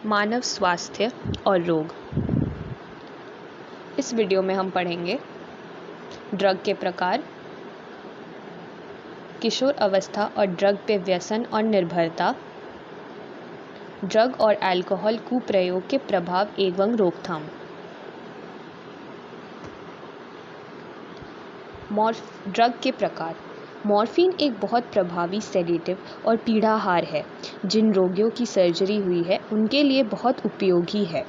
मानव स्वास्थ्य और रोग। इस वीडियो में हम पढ़ेंगे ड्रग के प्रकार, किशोर अवस्था और ड्रग पे व्यसन और निर्भरता, ड्रग और अल्कोहल कुप्रयोग के प्रभाव एवं रोकथाम। ड्रग के प्रकार। मॉर्फिन एक बहुत प्रभावी सेडेटिव और पीड़ाहार है। जिन रोगियों की सर्जरी हुई है उनके लिए बहुत उपयोगी है।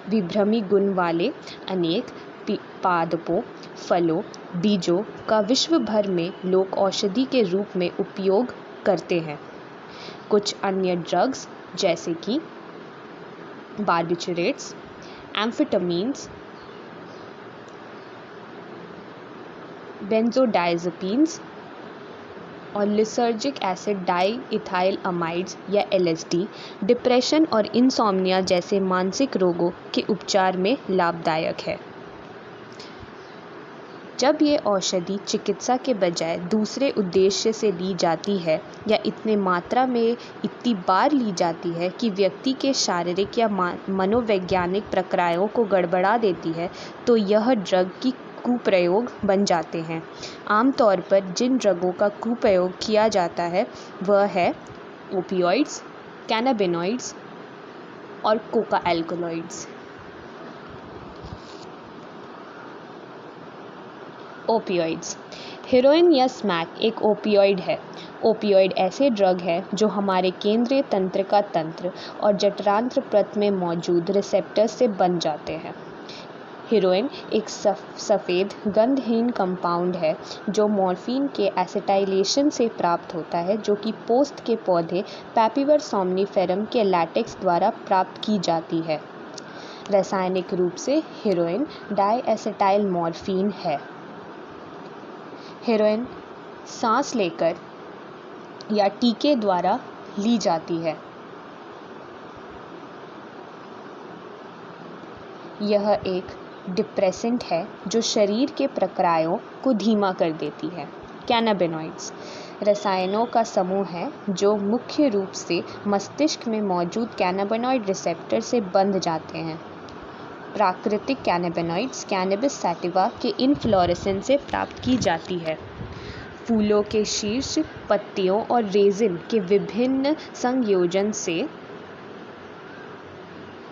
विभ्रमी गुण वाले अनेक पादपों, फलों, बीजों का विश्व भर में लोग औषधि के रूप में उपयोग करते हैं। कुछ अन्य ड्रग्स जैसे कि बार्बिचुरेट्स, एम्फेटामिन्स, बेंजोडाइज़ेपिन्स और लिसर्जिक एसिड डाइइथाइल अमाइड्स या LSD डिप्रेशन और इंसोम्निया जैसे मानसिक रोगों के उपचार में लाभदायक है। जब ये औषधि चिकित्सा के बजाय दूसरे उद्देश्य से ली जाती है या इतने मात्रा में इतनी बार ली जाती है कि व्यक्ति के शारीरिक या मनोवैज्ञानिक प्रक्रियाओं को गड़बड़ा देती है, तो यह ड्रग की कुप्रयोग बन जाते हैं। आमतौर पर जिन ड्रगों का कुप्रयोग किया जाता है वह है ओपियोइड्स, कैनाबिनॉइड्स और कोका एल्कलॉइड्स। ओपियोइड्स। हेरोइन या स्मैक एक ओपियोइड है। ओपियोइड ऐसे ड्रग है जो हमारे केंद्रीय तंत्रिका तंत्र और जठरांत्र प्रत में मौजूद रिसेप्टर से बन जाते हैं। हेरोइन एक सफ़ेद गंधहीन कंपाउंड है जो मॉर्फिन के एसिटाइलेशन से प्राप्त होता है, जो कि पोस्त के पौधे पैपिवर सोम्निफेरम के लैटेक्स द्वारा प्राप्त की जाती है। रासायनिक रूप से हेरोइन डाइएसिटाइल मॉर्फिन है। हेरोइन सांस लेकर या टीके द्वारा ली जाती है। यह एक डिप्रेसेंट है जो शरीर के प्रक्रियाओं को धीमा कर देती है। कैनाबिनॉइड्स रसायनों का समूह है जो मुख्य रूप से मस्तिष्क में मौजूद कैनाबिनॉइड रिसेप्टर से बंध जाते हैं। प्राकृतिक कैनाबिनॉइड्स कैनबिस सैटिवा के इनफ्लोरेसेंस से प्राप्त की जाती है। फूलों के शीर्ष, पत्तियों और रेजिन के विभिन्न संयोजन से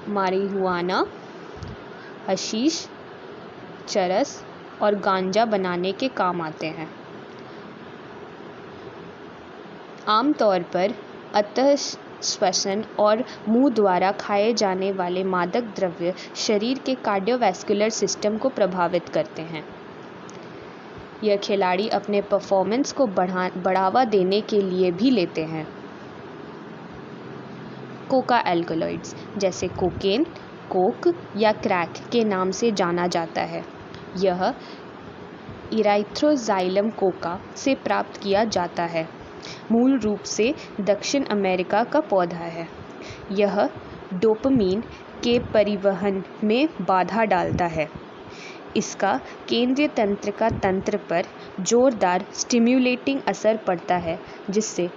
मारिहुआना, हशीश, चरस और गांजा बनाने के काम आते हैं। आमतौर पर अंतःश्वसन और मुंह द्वारा खाए जाने वाले मादक द्रव्य शरीर के कार्डियोवैस्कुलर सिस्टम को प्रभावित करते हैं। यह खिलाड़ी अपने परफॉर्मेंस को बढ़ावा देने के लिए भी लेते हैं। कोका एल्कलॉइड्स जैसे कोकेन, कोक या क्रैक के नाम से जाना जाता है। यह इराइथ्रोजाइलम कोका से प्राप्त किया जाता है। मूल रूप से दक्षिण अमेरिका का पौधा है। यह डोपामीन के परिवहन में बाधा डालता है। इसका केंद्रीय तंत्रिका तंत्र पर जोरदार स्टिम्युलेटिंग असर पड़ता है, जिससे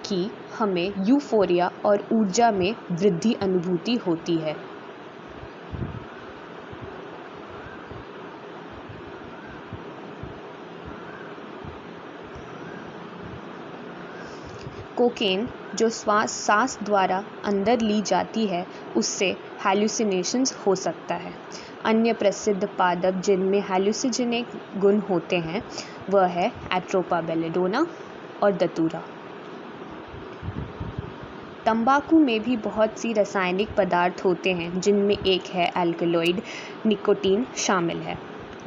कि हमें यूफोरिया और ऊर्जा में वृद्धि अनुभूति होती है। कोकेन जो सांस द्वारा अंदर ली जाती है, उससे हैलुसिनेशंस हो सकता है। अन्य प्रसिद्ध पादप जिनमें हैलुसिनेजेनिक गुण होते हैं वह है एट्रोपा बेलेडोना और दतूरा। तंबाकू में भी बहुत सी रासायनिक पदार्थ होते हैं, जिनमें एक है एल्कलॉइड। निकोटीन शामिल है।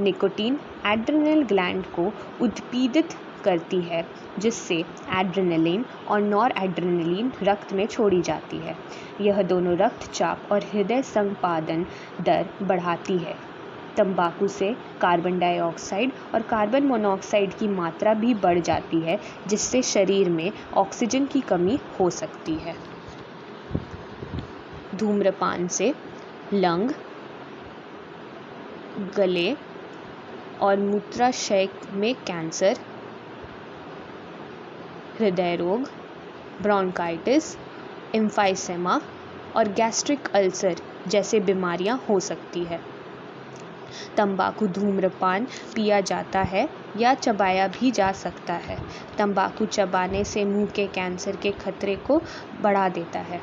निकोटीन एड्रेनल ग्लैंड को उत्पीड़ित करती है, जिससे एड्रेनलिन और नॉरएड्रेनलिन रक्त में छोड़ी जाती है। यह दोनों रक्तचाप और हृदय संपादन दर बढ़ाती है। तंबाकू से कार्बन डाइऑक्साइड और कार्बन मोनोऑक्साइड की मात्रा भी बढ़ जाती है, जिससे शरीर में ऑक्सीजन की कमी हो सकती है। धूम्रपान से लंग, गले और मूत्राशय में कैंसर, हृदय रोग, ब्रोंकाइटिस, एम्फाइसेमा, और गैस्ट्रिक अल्सर जैसे बीमारियां हो सकती है। तंबाकू धूम्रपान पिया जाता है या चबाया भी जा सकता है। तंबाकू चबाने से मुंह के कैंसर के खतरे को बढ़ा देता है।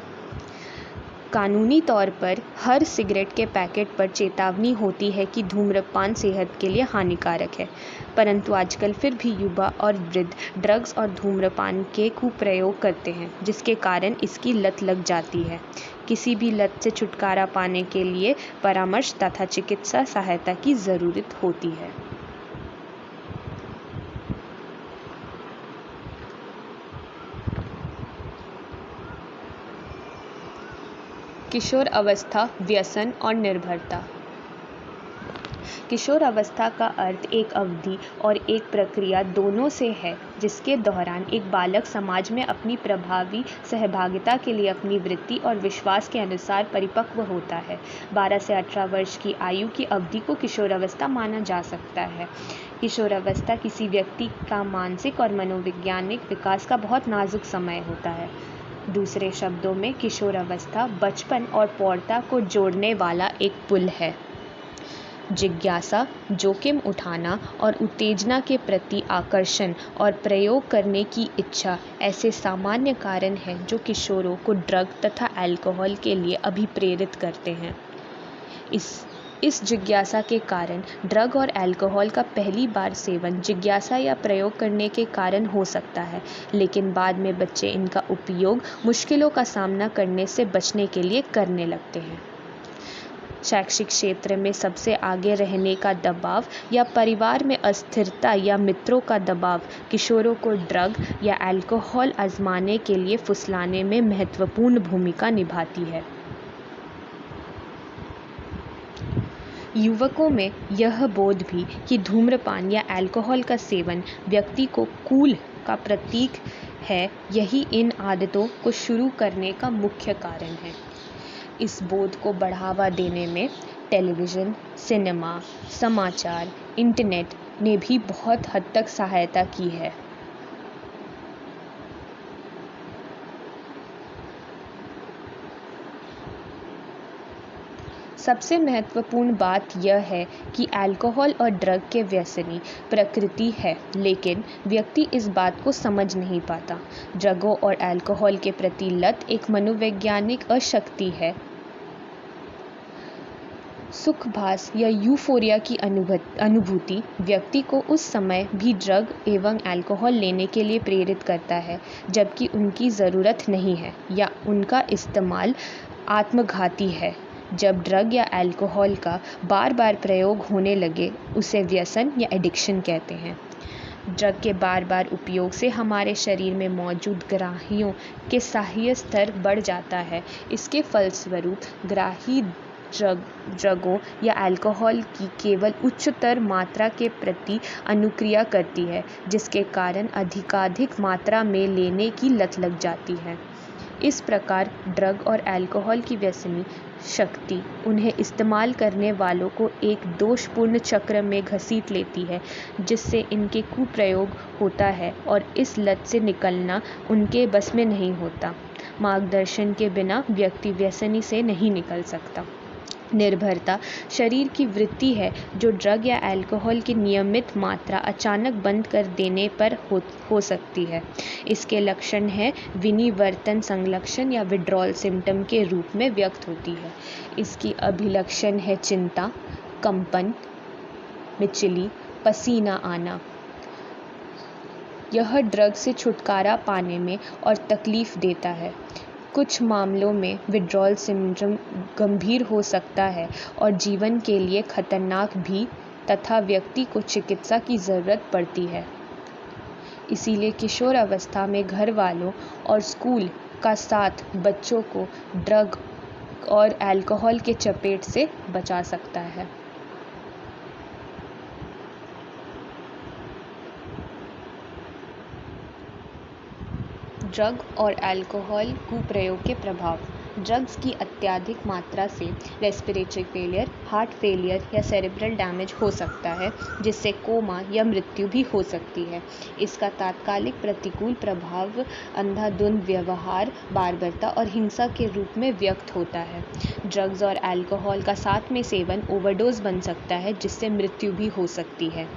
कानूनी तौर पर हर सिगरेट के पैकेट पर चेतावनी होती है कि धूम्रपान सेहत के लिए हानिकारक है, परंतु आजकल फिर भी युवा और वृद्ध ड्रग्स और धूम्रपान के कुप्रयोग करते हैं, जिसके कारण इसकी लत लग जाती है। किसी भी लत से छुटकारा पाने के लिए परामर्श तथा चिकित्सा सहायता की ज़रूरत होती है। किशोर अवस्था, व्यसन और निर्भरता। किशोर अवस्था का अर्थ एक अवधि और एक प्रक्रिया दोनों से है, जिसके दौरान एक बालक समाज में अपनी प्रभावी सहभागिता के लिए अपनी वृत्ति और विश्वास के अनुसार परिपक्व होता है। 12 से 18 वर्ष की आयु की अवधि को किशोरावस्था माना जा सकता है। किशोरावस्था किसी व्यक्ति का मानसिक और मनोवैज्ञानिक विकास का बहुत नाजुक समय होता है। दूसरे शब्दों में, किशोरावस्था बचपन और प्रौढ़ता को जोड़ने वाला एक पुल है। जिज्ञासा, जोखिम उठाना और उत्तेजना के प्रति आकर्षण और प्रयोग करने की इच्छा ऐसे सामान्य कारण हैं जो किशोरों को ड्रग तथा अल्कोहल के लिए अभिप्रेरित करते हैं। इस जिज्ञासा के कारण ड्रग और अल्कोहल का पहली बार सेवन जिज्ञासा या प्रयोग करने के कारण हो सकता है, लेकिन बाद में बच्चे इनका उपयोग मुश्किलों का सामना करने से बचने के लिए करने लगते हैं। शैक्षिक क्षेत्र में सबसे आगे रहने का दबाव या परिवार में अस्थिरता या मित्रों का दबाव किशोरों को ड्रग या अल्कोहल आजमाने के लिए फुसलाने में महत्वपूर्ण भूमिका निभाती है। युवकों में यह बोध भी कि धूम्रपान या अल्कोहल का सेवन व्यक्ति को कूल का प्रतीक है, यही इन आदतों को शुरू करने का मुख्य कारण है। इस बोध को बढ़ावा देने में टेलीविज़न, सिनेमा, समाचार, इंटरनेट ने भी बहुत हद तक सहायता की है। सबसे महत्वपूर्ण बात यह है कि अल्कोहल और ड्रग के व्यसनी प्रकृति है, लेकिन व्यक्ति इस बात को समझ नहीं पाता। ड्रगों और अल्कोहल के प्रति लत एक मनोवैज्ञानिक अशक्ति है। सुखभास या यूफोरिया की अनुभूति व्यक्ति को उस समय भी ड्रग एवं अल्कोहल लेने के लिए प्रेरित करता है, जबकि उनकी ज़रूरत नहीं है या उनका इस्तेमाल आत्मघाती है। जब ड्रग या अल्कोहल का बार बार प्रयोग होने लगे, उसे व्यसन या एडिक्शन कहते हैं। ड्रग के बार बार उपयोग से हमारे शरीर में मौजूद ग्राहियों के सहायक स्तर बढ़ जाता है। इसके फलस्वरूप ग्राही ड्रगों या अल्कोहल की केवल उच्चतर मात्रा के प्रति अनुक्रिया करती है, जिसके कारण अधिकाधिक मात्रा में लेने की लत लग जाती है। इस प्रकार ड्रग और अल्कोहल की व्यसनी शक्ति उन्हें इस्तेमाल करने वालों को एक दोषपूर्ण चक्र में घसीट लेती है, जिससे इनके कुप्रयोग होता है और इस लत से निकलना उनके बस में नहीं होता। मार्गदर्शन के बिना व्यक्ति व्यसनी से नहीं निकल सकता। निर्भरता शरीर की वृत्ति है जो ड्रग या अल्कोहल की नियमित मात्रा अचानक बंद कर देने पर हो सकती है। इसके लक्षण हैं विनिवर्तन संलक्षण या विड्रॉल सिम्टम के रूप में व्यक्त होती है। इसकी अभिलक्षण है चिंता, कंपन, मिचली, पसीना आना। यह ड्रग से छुटकारा पाने में और तकलीफ देता है। कुछ मामलों में विड्रॉल सिंड्रोम गंभीर हो सकता है और जीवन के लिए खतरनाक भी, तथा व्यक्ति को चिकित्सा की ज़रूरत पड़ती है। इसीलिए किशोर अवस्था में घर वालों और स्कूल का साथ बच्चों को ड्रग और अल्कोहल के चपेट से बचा सकता है। ड्रग और अल्कोहल कुप्रयोग के प्रभाव। ड्रग्स की अत्यधिक मात्रा से रेस्पिरेटरी फेलियर, हार्ट फेलियर या सेरेब्रल डैमेज हो सकता है, जिससे कोमा या मृत्यु भी हो सकती है। इसका तात्कालिक प्रतिकूल प्रभाव अंधाधुंध व्यवहार, बर्बरता और हिंसा के रूप में व्यक्त होता है। ड्रग्स और अल्कोहल का साथ में सेवन ओवरडोज बन सकता है, जिससे मृत्यु भी हो सकती है।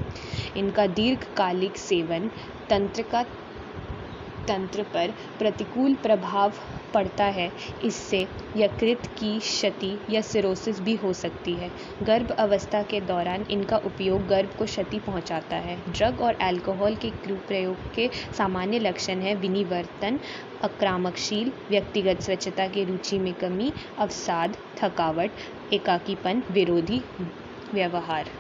इनका दीर्घकालिक सेवन तंत्र पर प्रतिकूल प्रभाव पड़ता है। इससे यकृत की क्षति या सिरोसिस भी हो सकती है। गर्भ अवस्था के दौरान इनका उपयोग गर्भ को क्षति पहुंचाता है। ड्रग और अल्कोहल के कुप्रयोग के सामान्य लक्षण हैं विनिवर्तन, आक्रामकशील, व्यक्तिगत स्वच्छता की रुचि में कमी, अवसाद, थकावट, एकाकीपन, विरोधी व्यवहार।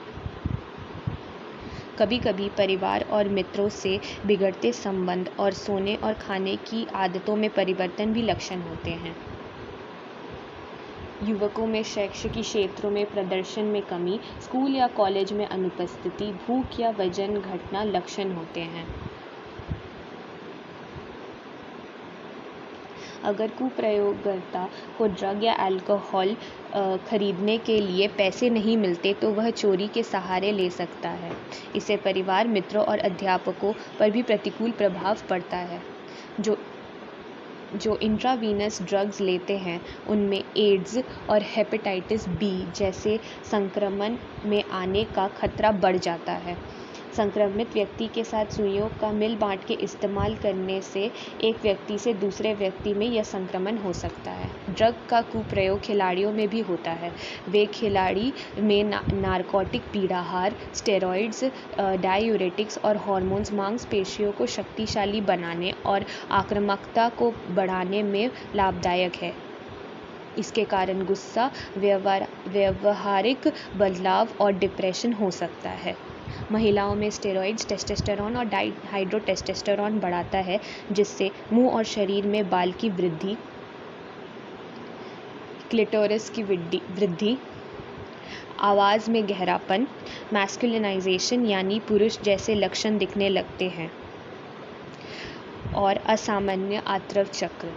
कभी कभी परिवार और मित्रों से बिगड़ते संबंध और सोने और खाने की आदतों में परिवर्तन भी लक्षण होते हैं। युवकों में शैक्षिक क्षेत्रों में प्रदर्शन में कमी, स्कूल या कॉलेज में अनुपस्थिति, भूख या वजन घटना लक्षण होते हैं। अगर कुप्रयोगकर्ता को ड्रग या अल्कोहल खरीदने के लिए पैसे नहीं मिलते तो वह चोरी के सहारे ले सकता है। इससे परिवार, मित्रों और अध्यापकों पर भी प्रतिकूल प्रभाव पड़ता है। जो इंट्रावीनस ड्रग्स लेते हैं उनमें एड्स और हेपेटाइटिस बी जैसे संक्रमण में आने का खतरा बढ़ जाता है। संक्रमित व्यक्ति के साथ सुइयों का मिल बांट के इस्तेमाल करने से एक व्यक्ति से दूसरे व्यक्ति में यह संक्रमण हो सकता है। ड्रग का कुप्रयोग खिलाड़ियों में भी होता है। वे खिलाड़ी में नारकोटिक पीड़ाहार, स्टेरॉइड्स, डायूरेटिक्स और हार्मोन्स मांसपेशियों को शक्तिशाली बनाने और आक्रामकता को बढ़ाने में लाभदायक है। इसके कारण गुस्सा, व्यवहारिक बदलाव और डिप्रेशन हो सकता है। महिलाओं में स्टेरॉइड्स टेस्टोस्टेरोन और डाइहाइड्रोटेस्टोस्टेरोन बढ़ाता है, जिससे मुंह और शरीर में बाल की वृद्धि, क्लिटोरिस की वृद्धि, आवाज़ में गहरापन, मैस्कुलिनाइजेशन यानी पुरुष जैसे लक्षण दिखने लगते हैं और असामान्य आत्रव चक्र।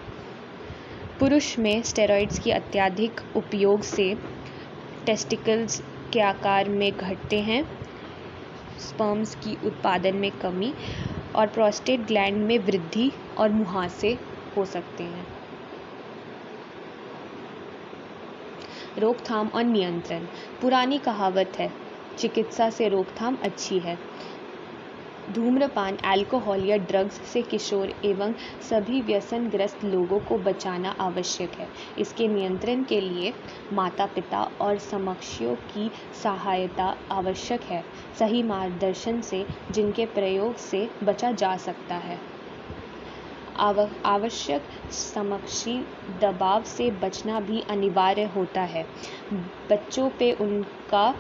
पुरुष में स्टेरॉइड्स की अत्यधिक उपयोग से टेस्टिकल्स के आकार में घटते हैं, स्पर्म्स की उत्पादन में कमी और प्रोस्टेट ग्लैंड में वृद्धि और मुहासे हो सकते हैं। रोकथाम और नियंत्रण। पुरानी कहावत है, चिकित्सा से रोकथाम अच्छी है। धूम्रपान, अल्कोहल या ड्रग्स से किशोर एवं सभी व्यसनग्रस्त लोगों को बचाना आवश्यक है। इसके नियंत्रण के लिए माता-पिता और समकक्षों की सहायता आवश्यक है। सही मार्गदर्शन से जिनके प्रयोग से बचा जा सकता है। आवश्यक समकक्षी दबाव से बचना भी अनिवार्य होता है। बच्चों पे उनका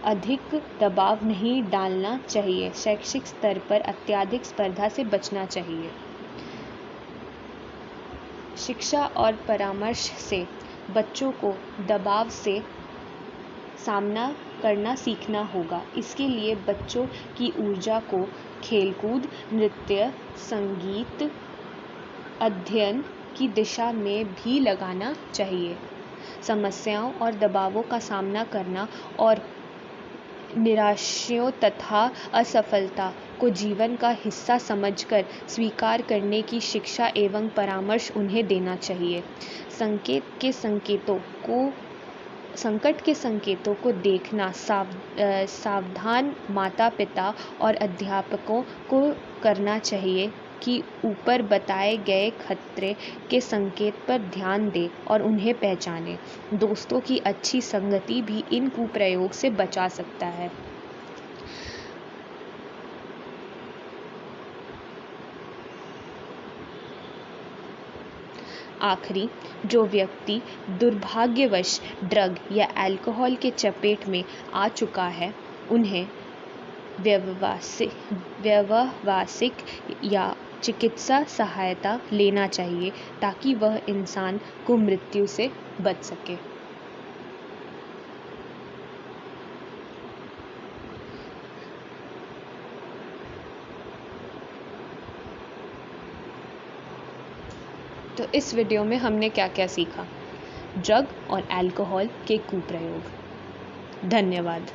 अधिक दबाव नहीं डालना चाहिए। शैक्षिक स्तर पर अत्यधिक स्पर्धा से बचना चाहिए। शिक्षा और परामर्श से बच्चों को दबाव से सामना करना सीखना होगा। इसके लिए बच्चों की ऊर्जा को खेलकूद, नृत्य, संगीत, अध्ययन की दिशा में भी लगाना चाहिए। समस्याओं और दबावों का सामना करना और निराशाओं तथा असफलता को जीवन का हिस्सा समझकर स्वीकार करने की शिक्षा एवं परामर्श उन्हें देना चाहिए। संकट के संकेतों को देखना सावधान माता-पिता और अध्यापकों को करना चाहिए कि ऊपर बताए गए खतरे के संकेत पर ध्यान दें और उन्हें पहचानें। दोस्तों की अच्छी संगति भी इन कुप्रयोग से बचा सकता है। आखिरी, जो व्यक्ति दुर्भाग्यवश ड्रग या अल्कोहल के चपेट में आ चुका है, उन्हें व्यवसायिक या चिकित्सा सहायता लेना चाहिए ताकि वह इंसान को मृत्यु से बच सके। तो इस वीडियो में हमने क्या क्या सीखा? ड्रग और अल्कोहल के कुप्रयोग। धन्यवाद।